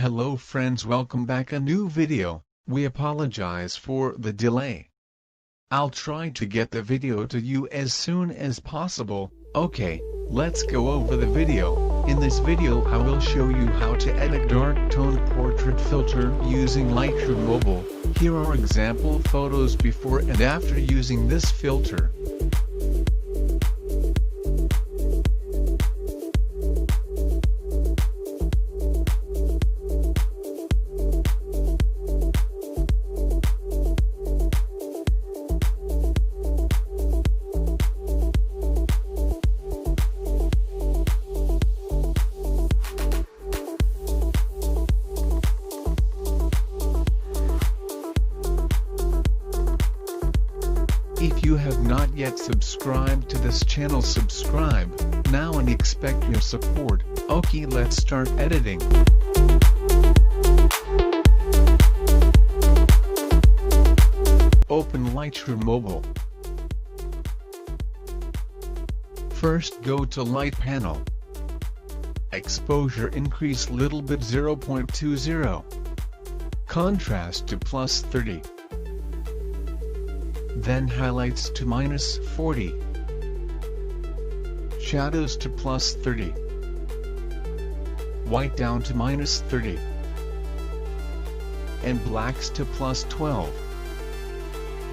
Hello friends, welcome back a new video. We apologize for the delay. I'll try to get the video to you as soon as possible. Okay, let's go over the video. In this video I will show you how to edit dark tone portrait filter using Lightroom Mobile. Here are example photos before and after using this filter. If you have not yet subscribed to this channel, subscribe now and expect your support. Okay, let's start editing. Open Lightroom Mobile. First go to Light panel. Exposure increase little bit 0.20. Contrast to +30. Then highlights to -40, shadows to +30, white down to -30, and blacks to +12.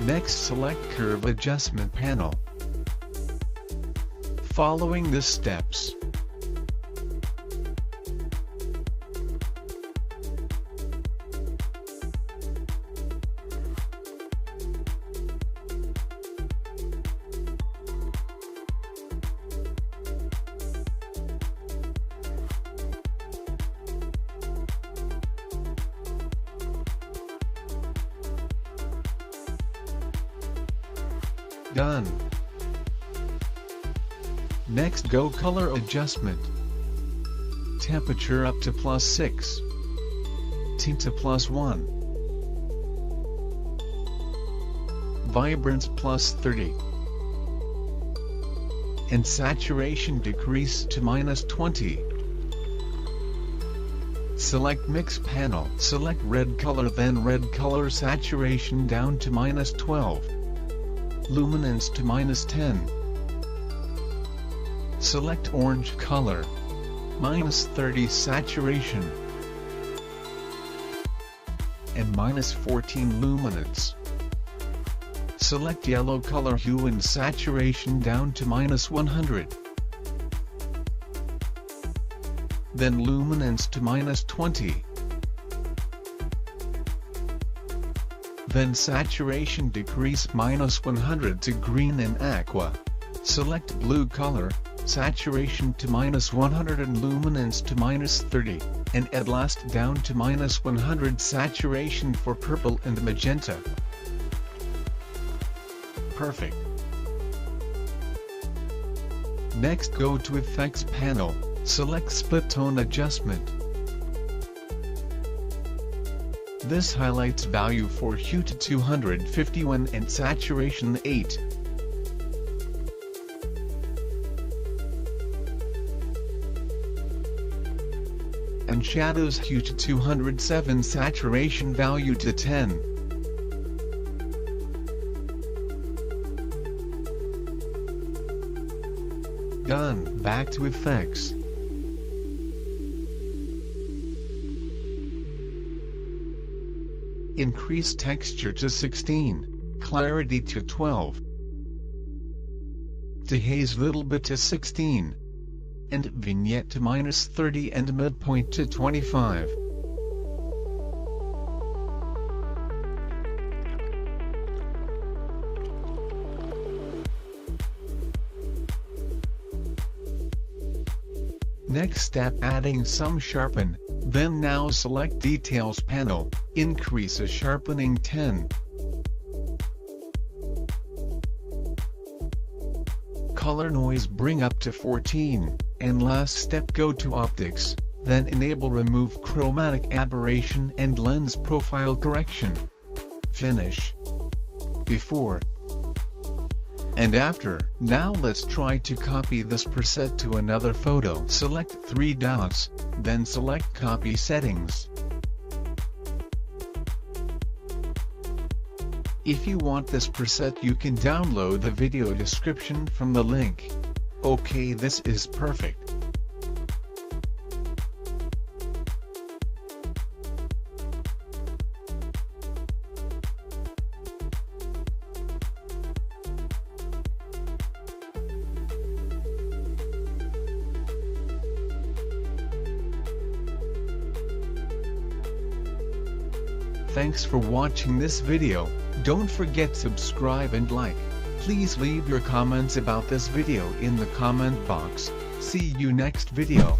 Next select curve adjustment panel. Following the steps, done. Next go color adjustment. Temperature up to +6. Tint to +1. Vibrance +30. And saturation decrease to -20. Select mix panel. Select red color, then red color saturation down to -12. Luminance to -10. Select orange color, -30 saturation, and -14 luminance. Select yellow color hue and saturation down to -100. Then luminance to -20. Then saturation decrease -100 to green and aqua. Select blue color, saturation to -100 and luminance to -30, and at last down to -100 saturation for purple and magenta. Perfect. Next go to Effects panel, select Split Tone Adjustment. This highlights value for hue to 251 and saturation 8. And shadows hue to 207, saturation value to 10. Done. Back to effects. Increase texture to 16, clarity to 12, dehaze little bit to 16, and vignette to -30 and midpoint to 25. Next step, adding some sharpen. Then now select Details panel, increase a sharpening 10. Color noise bring up to 14, and last step go to Optics, then enable Remove Chromatic Aberration and Lens Profile Correction. Finish. Before and after. Now let's try to copy this preset to another photo. Select 3 dots, then select Copy Settings. If you want this preset, you can download the video description from the link. Okay, this is perfect. Thanks for watching this video. Don't forget subscribe and like. Please leave your comments about this video in the comment box. See you next video.